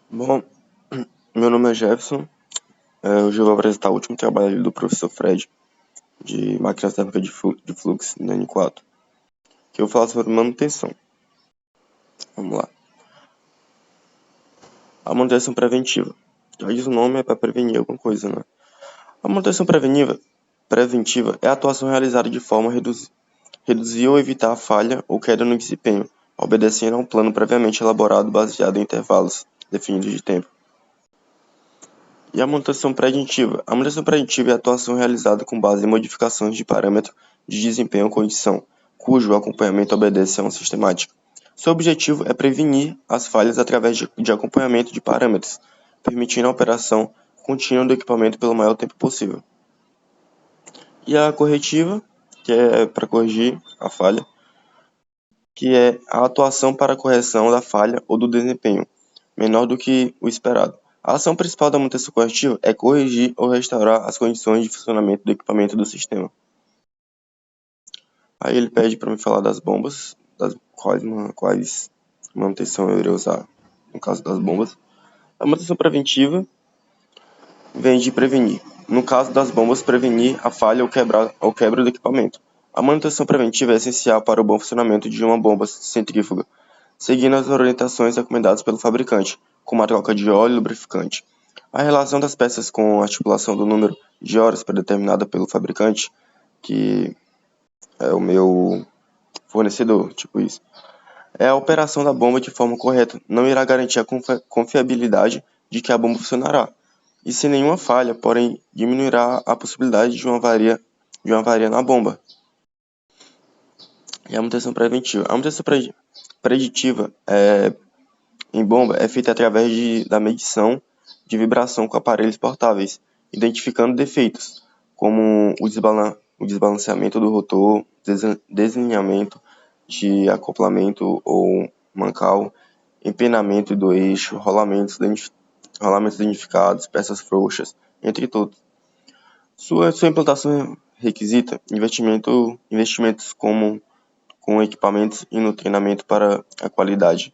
Bom, meu nome é Jefferson. Hoje eu vou apresentar o último trabalho do professor Fred, de máquinas térmicas de fluxo no N4, que eu falo sobre manutenção. Vamos lá. A manutenção preventiva. Já diz o nome, é para prevenir alguma coisa, né? A manutenção preventiva é a atuação realizada de forma a reduzir ou evitar a falha ou queda no desempenho, obedecendo a um plano previamente elaborado baseado em intervalos definidos de tempo. E a manutenção preditiva? A manutenção preditiva é a atuação realizada com base em modificações de parâmetro de desempenho ou condição, cujo acompanhamento obedece a uma sistemática. Seu objetivo é prevenir as falhas através de acompanhamento de parâmetros, permitindo a operação contínua do equipamento pelo maior tempo possível. E a corretiva, que é para corrigir a falha, que é a atuação para a correção da falha ou do desempenho, menor do que o esperado. A ação principal da manutenção corretiva é corrigir ou restaurar as condições de funcionamento do equipamento do sistema. Aí ele pede para me falar das bombas, das quais manutenção eu irei usar no caso das bombas. A manutenção preventiva vem de prevenir. No caso das bombas, prevenir a falha ou quebra do equipamento. A manutenção preventiva é essencial para o bom funcionamento de uma bomba centrífuga, seguindo as orientações recomendadas pelo fabricante, como a troca de óleo e lubrificante. A relação das peças com a estipulação do número de horas predeterminada pelo fabricante, que é o meu fornecedor, tipo isso, é a operação da bomba de forma correta, não irá garantir a confiabilidade de que a bomba funcionará, e sem nenhuma falha, porém diminuirá a possibilidade de uma avaria na bomba. E a manutenção preventiva. A manutenção preditiva em bomba é feita através da medição de vibração com aparelhos portáveis, identificando defeitos, como o desbalanceamento do rotor, desalinhamento de acoplamento ou mancal, empenamento do eixo, rolamentos danificados, peças frouxas, entre todos. Sua implantação requisita investimentos com equipamentos e no treinamento para a qualidade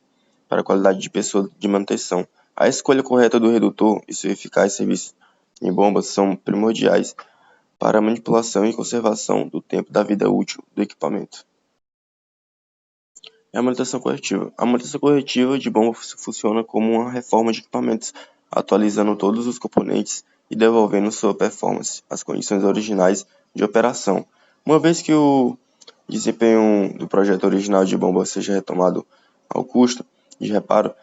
de pessoa de manutenção. A escolha correta do redutor e seu eficaz serviço em bombas são primordiais para a manipulação e conservação do tempo da vida útil do equipamento. É a manutenção corretiva. A manutenção corretiva de bomba funciona como uma reforma de equipamentos, atualizando todos os componentes e devolvendo sua performance às condições originais de operação. Uma vez que o desempenho do projeto original de bomba seja retomado ao custo de reparo,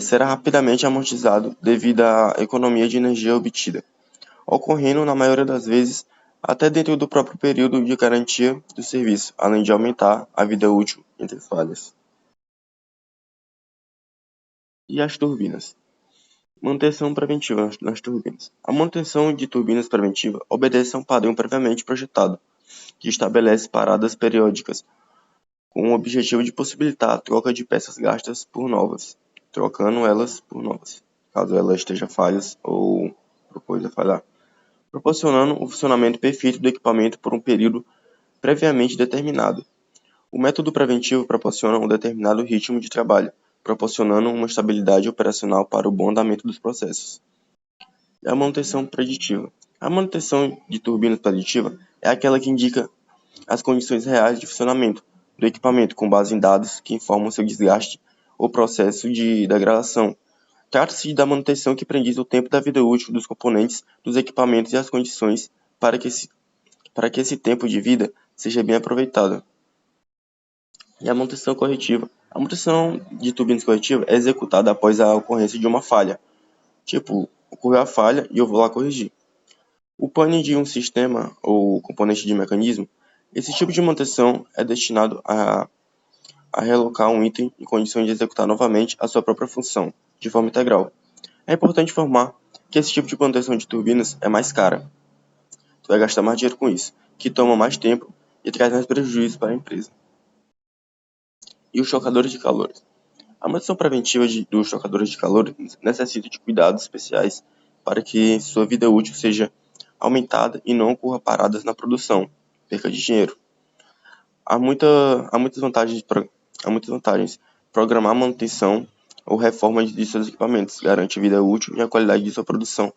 será rapidamente amortizado devido à economia de energia obtida, ocorrendo, na maioria das vezes, até dentro do próprio período de garantia do serviço, além de aumentar a vida útil entre falhas. E as turbinas? Manutenção preventiva nas turbinas. A manutenção de turbinas preventiva obedece a um padrão previamente projetado, que estabelece paradas periódicas, com o objetivo de possibilitar a troca de peças gastas por novas, trocando elas por novas, caso ela esteja falhas ou propôs a falhar, proporcionando o funcionamento perfeito do equipamento por um período previamente determinado. O método preventivo proporciona um determinado ritmo de trabalho, proporcionando uma estabilidade operacional para o bom andamento dos processos. E a manutenção preditiva. A manutenção de turbina preditiva é aquela que indica as condições reais de funcionamento do equipamento com base em dados que informam seu desgaste ou processo de degradação. Trata-se da manutenção que prediz o tempo da vida útil dos componentes, dos equipamentos e as condições para que esse tempo de vida seja bem aproveitado. E a manutenção corretiva. A manutenção de turbinas corretiva é executada após a ocorrência de uma falha. Tipo, ocorreu a falha e eu vou lá corrigir. O pane de um sistema ou componente de mecanismo, esse tipo de manutenção é destinado a realocar um item em condições de executar novamente a sua própria função, de forma integral. É importante informar que esse tipo de manutenção de turbinas é mais cara. Tu vai gastar mais dinheiro com isso, que toma mais tempo e traz mais prejuízo para a empresa. E os chocadores de calor. A manutenção preventiva dos chocadores de calor necessita de cuidados especiais para que sua vida útil seja aumentada e não ocorra paradas na produção, perca de dinheiro. Há muitas vantagens. Programar a manutenção ou reforma de seus equipamentos, garante a vida útil e a qualidade de sua produção,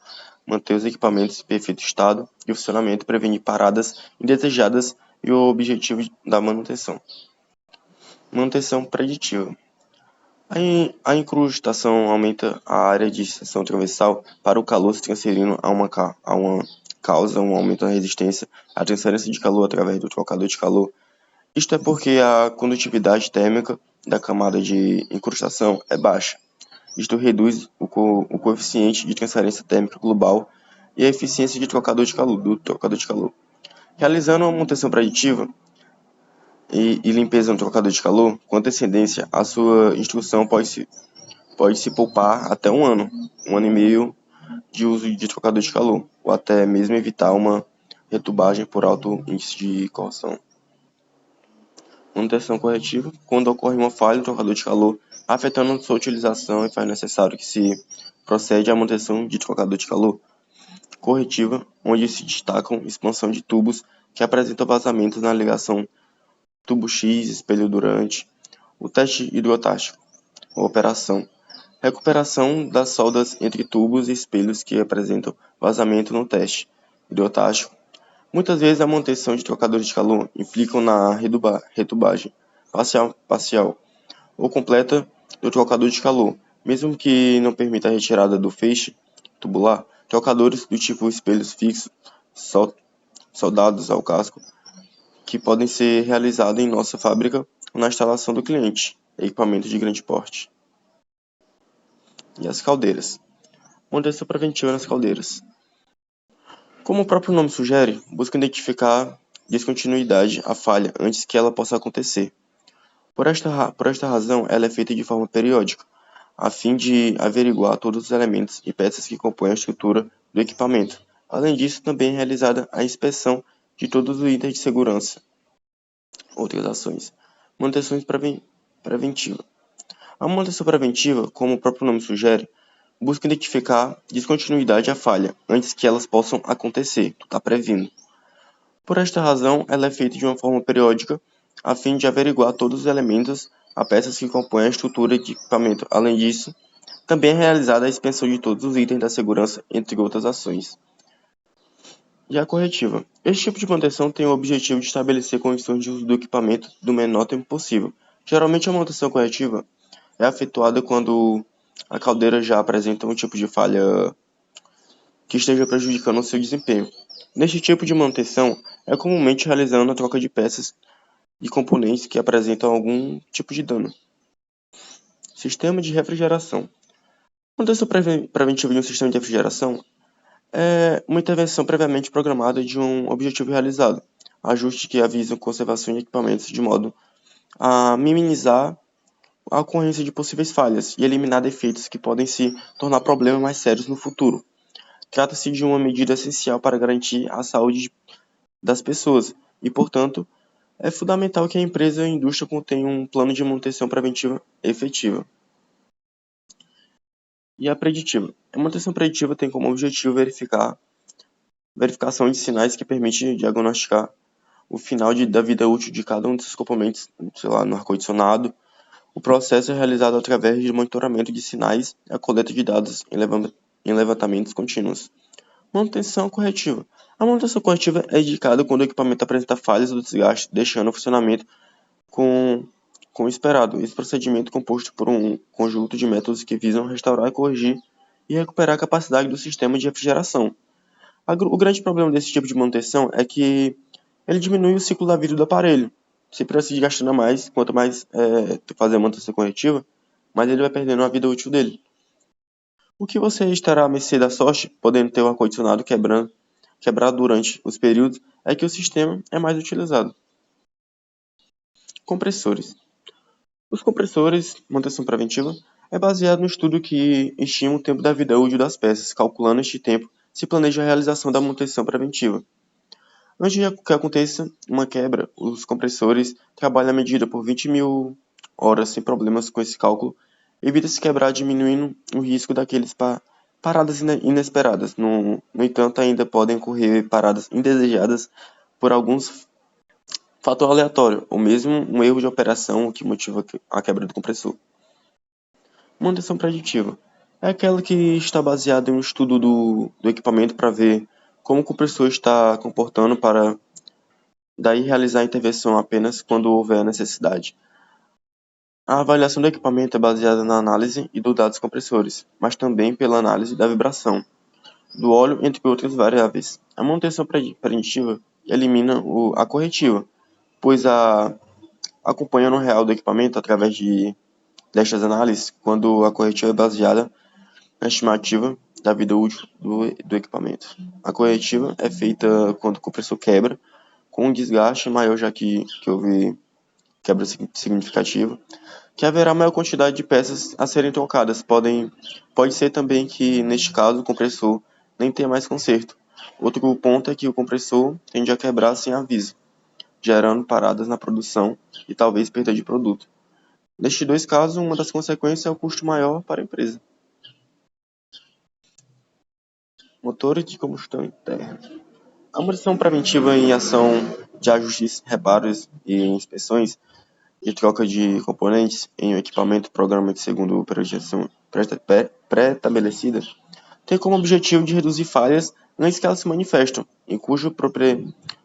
manter os equipamentos em perfeito estado e funcionamento, prevenir paradas indesejadas e o objetivo da manutenção. Manutenção preditiva. A incrustação aumenta a área de seção transversal para o calor se transferindo a uma causa um aumento na resistência à transferência de calor através do trocador de calor. Isto é porque a condutividade térmica da camada de incrustação é baixa. Isto reduz o coeficiente de transferência térmica global e a eficiência do trocador de calor. Realizando uma manutenção preditiva e limpeza no trocador de calor, com antecedência, a sua instrução pode se poupar até um ano e meio de uso de trocador de calor, ou até mesmo evitar uma retubagem por alto índice de corrosão. Manutenção corretiva, quando ocorre uma falha no trocador de calor, afetando sua utilização e faz necessário que se procede à manutenção de trocador de calor. Corretiva, onde se destacam expansão de tubos que apresentam vazamentos na ligação tubo X, espelho durante, o teste hidrotático, a operação. Recuperação das soldas entre tubos e espelhos que apresentam vazamento no teste hidrotático. Muitas vezes a manutenção de trocadores de calor implicam na retubagem parcial ou completa do trocador de calor, mesmo que não permita a retirada do feixe tubular. Trocadores do tipo espelhos fixos soldados ao casco, que podem ser realizados em nossa fábrica ou na instalação do cliente, equipamentos de grande porte. E as caldeiras. Manutenção preventiva nas caldeiras. Como o próprio nome sugere, busca identificar descontinuidade, a falha, antes que ela possa acontecer. Por esta razão, ela é feita de forma periódica, a fim de averiguar todos os elementos e peças que compõem a estrutura do equipamento. Além disso, também é realizada a inspeção de todos os itens de segurança. Outras ações. Manutenção preventiva. A manutenção preventiva, como o próprio nome sugere, busca identificar descontinuidade e a falha, antes que elas possam acontecer, tu está previndo. Por esta razão, ela é feita de uma forma periódica, a fim de averiguar todos os elementos a peças que compõem a estrutura de equipamento. Além disso, também é realizada a inspeção de todos os itens da segurança, entre outras ações. E a corretiva. Este tipo de manutenção tem o objetivo de estabelecer condições de uso do equipamento do menor tempo possível. Geralmente, a manutenção corretiva é efetuada quando a caldeira já apresenta um tipo de falha que esteja prejudicando o seu desempenho. Neste tipo de manutenção, é comumente realizando a troca de peças e componentes que apresentam algum tipo de dano. Sistema de refrigeração. Manutenção preventiva de um sistema de refrigeração é uma intervenção previamente programada de um objetivo realizado, ajustes que avisam conservação de equipamentos de modo a minimizar a ocorrência de possíveis falhas e eliminar defeitos que podem se tornar problemas mais sérios no futuro. Trata-se de uma medida essencial para garantir a saúde das pessoas e, portanto, é fundamental que a empresa e a indústria contenham um plano de manutenção preventiva efetiva. E a preditiva. A manutenção preditiva tem como objetivo verificação de sinais que permite diagnosticar o final da vida útil de cada um desses componentes, no ar-condicionado. O processo é realizado através de monitoramento de sinais e a coleta de dados em levantamentos contínuos. Manutenção corretiva. A manutenção corretiva é indicada quando o equipamento apresenta falhas ou desgaste, deixando o funcionamento com o esperado. Esse procedimento é composto por um conjunto de métodos que visam restaurar, corrigir e recuperar a capacidade do sistema de refrigeração. O grande problema desse tipo de manutenção é que ele diminui o ciclo da vida do aparelho. Se precisa gastando mais, quanto mais tu fazer a manutenção corretiva, mais ele vai perdendo a vida útil dele. O que você estará à mercê da sorte, podendo ter o ar-condicionado quebrado durante os períodos, é que o sistema é mais utilizado. Compressores. Os compressores, manutenção preventiva, é baseado no estudo que estima o tempo da vida útil das peças. Calculando este tempo, se planeja a realização da manutenção preventiva. Antes de que aconteça uma quebra, os compressores trabalham a medida por 20.000 horas sem problemas com esse cálculo. Evita-se quebrar, diminuindo o risco daqueles paradas inesperadas. No entanto, ainda podem ocorrer paradas indesejadas por alguns fator aleatório, ou mesmo um erro de operação que motiva a quebra do compressor. Manutenção preditiva é aquela que está baseada em um estudo do equipamento para ver como o compressor está comportando para daí realizar a intervenção apenas quando houver necessidade. A avaliação do equipamento é baseada na análise e dos dados compressores, mas também pela análise da vibração, do óleo, entre outras variáveis. A manutenção preditiva elimina a corretiva, pois acompanha no real do equipamento através destas análises, quando a corretiva é baseada na estimativa da vida útil do equipamento. A corretiva é feita quando o compressor quebra, com um desgaste maior, já que houve quebra significativa, que haverá maior quantidade de peças a serem trocadas. Pode ser também que, neste caso, o compressor nem tenha mais conserto. Outro ponto é que o compressor tende a quebrar sem aviso, gerando paradas na produção e talvez perda de produto. Nestes dois casos, uma das consequências é o custo maior para a empresa. Motores de combustão interna. A manutenção preventiva em ação de ajustes, reparos e inspeções de troca de componentes em um equipamento programa segundo periodização pré-estabelecida tem como objetivo de reduzir falhas antes que elas se manifestam, em cuja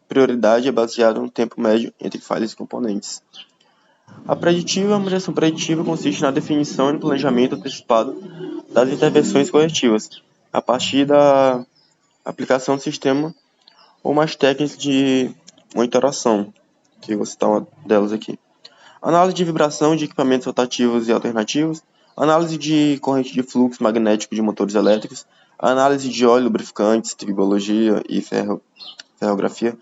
prioridade é baseada no tempo médio entre falhas e componentes. A manutenção preditiva consiste na definição e no planejamento antecipado das intervenções corretivas, a partir da aplicação do sistema ou mais técnicas de monitoração, que eu vou citar uma delas aqui. Análise de vibração de equipamentos rotativos e alternativos, análise de corrente de fluxo magnético de motores elétricos, análise de óleo, lubrificantes, tribologia e ferrografia,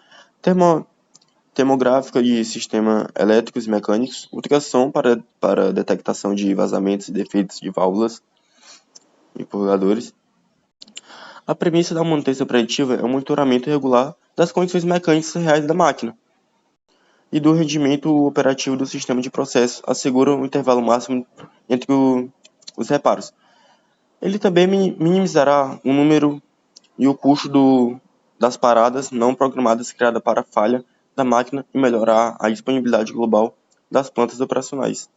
termográfica de sistemas elétricos e mecânicos, ultrassom para detectação de vazamentos e defeitos de válvulas e purgadores. A premissa da manutenção preditiva é o monitoramento regular das condições mecânicas reais da máquina e do rendimento operativo do sistema de processo, assegura um intervalo máximo entre os reparos. Ele também minimizará o número e o custo das paradas não programadas criadas para a falha da máquina e melhorar a disponibilidade global das plantas operacionais.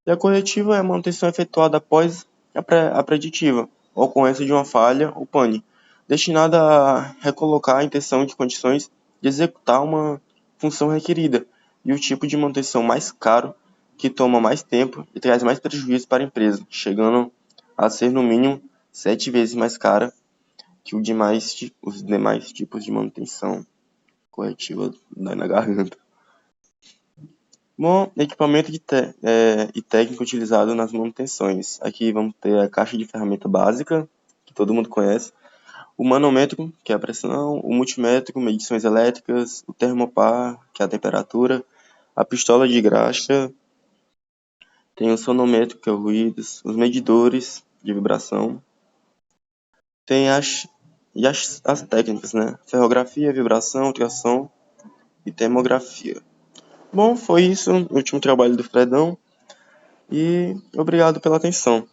E a corretiva é a manutenção efetuada após a preditiva, a ocorrência de uma falha ou pane, destinada a recolocar a intenção de condições de executar uma função requerida, e o tipo de manutenção mais caro, que toma mais tempo e traz mais prejuízo para a empresa, chegando a ser no mínimo 7 vezes mais cara que os demais tipos de manutenção corretiva na garganta. Bom, equipamento e técnico utilizado nas manutenções. Aqui vamos ter a caixa de ferramenta básica, que todo mundo conhece, o manômetro, que é a pressão, o multímetro, medições elétricas, o termopar, que é a temperatura, a pistola de graxa, tem o sonômetro, que é o ruídos, os medidores de vibração, tem as técnicas, né? Ferrografia, vibração, ultrassom e termografia. Bom, foi isso, o último trabalho do Fredão, e obrigado pela atenção.